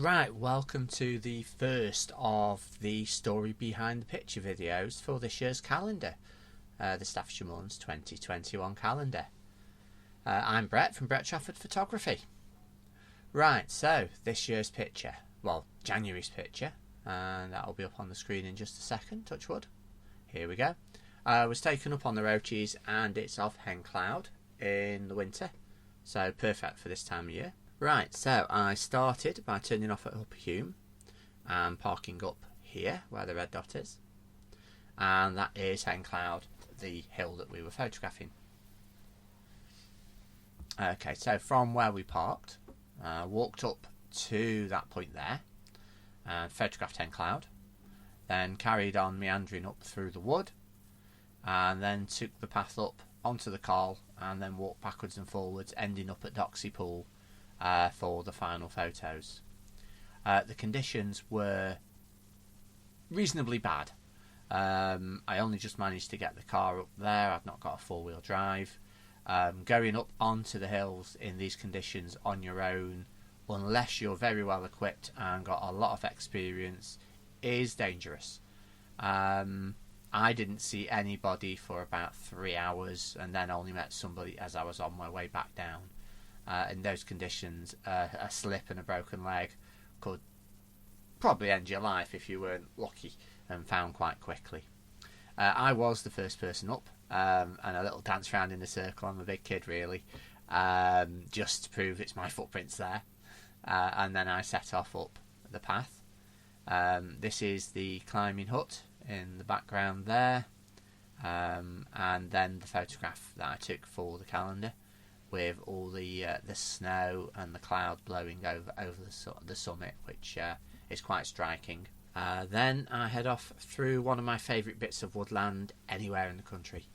Right, welcome to the first of the story behind the picture videos for this year's calendar, the Staffordshire Moorlands 2021 calendar. I'm Brett from Brett Trafford Photography. Right, so this year's picture, well, January's picture, and that'll be up on the screen in just a second, touch wood. Here we go. Was taken up on the Roaches, and it's of hen cloud in the winter, so perfect for this time of year. Right, so I started by turning off at Upper Hume and parking up here where the red dot is, and that is hen cloud, the hill that we were photographing. Okay, so from where we parked, walked up to that point there and photographed hen cloud, then carried on meandering up through the wood, and then took the path up onto the Col and then walked backwards and forwards, ending up at Doxy Pool for the final photos. The conditions were reasonably bad. I only just managed to get the car up there. I've not got a four-wheel drive. Going up onto the hills in these conditions on your own, unless you're very well equipped and got a lot of experience, is dangerous. I didn't see anybody for about 3 hours, and then only met somebody as I was on my way back down. In those conditions, a slip and a broken leg could probably end your life if you weren't lucky and found quite quickly. I was the first person up, and a little dance around in a circle. I'm a big kid, really, just to prove it's my footprints there. And then I set off up the path. This is the climbing hut in the background there, and then the photograph that I took for the calendar, with all the snow and the cloud blowing over the summit, which is quite striking. Then I head off through one of my favourite bits of woodland anywhere in the country.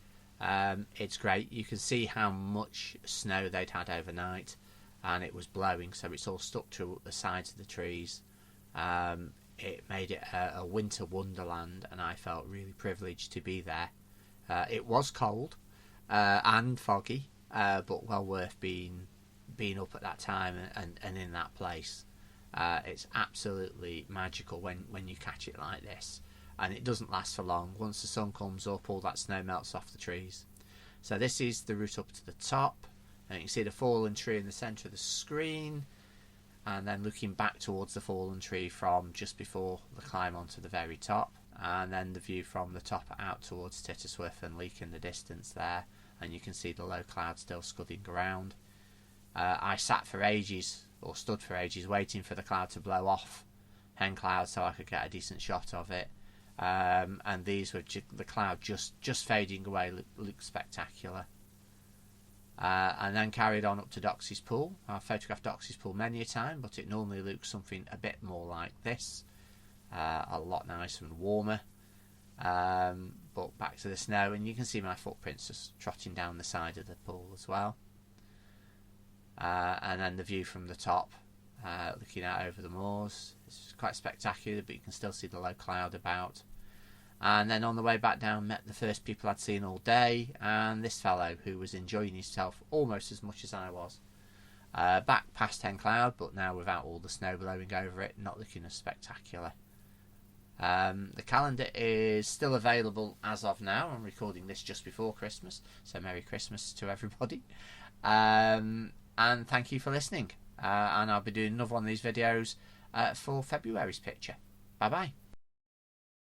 It's great. You can see how much snow they'd had overnight, and it was blowing, so it's all stuck to the sides of the trees. It made it a winter wonderland, and I felt really privileged to be there. It was cold and foggy, but well worth being up at that time and in that place. It's absolutely magical when you catch it like this, and it doesn't last for long. Once the sun comes up, all that snow melts off the trees. So this is the route up to the top, and you can see the fallen tree in the centre of the screen, and then looking back towards the fallen tree from just before the climb onto the very top, and then the view from the top out towards Tittersworth and Leek in the distance there, and you can see the low cloud still scudding around. I sat for ages, or stood for ages, waiting for the cloud to blow off hen cloud so I could get a decent shot of it. And these were the cloud just fading away, looked spectacular. And then carried on up to Doxy's Pool. I've photographed Doxy's Pool many a time, but it normally looks something a bit more like this, a lot nicer and warmer. But back to the snow, and you can see my footprints just trotting down the side of the pool as well. And then the view from the top, looking out over the moors. It's quite spectacular, but you can still see the low cloud about. And then on the way back down, met the first people I'd seen all day, and this fellow who was enjoying himself almost as much as I was. Back past hen cloud, but now without all the snow blowing over it, not looking as spectacular. The calendar is still available as of now. I'm recording this just before Christmas, so Merry Christmas to everybody. And thank you for listening. And I'll be doing another one of these videos for February's picture. Bye bye.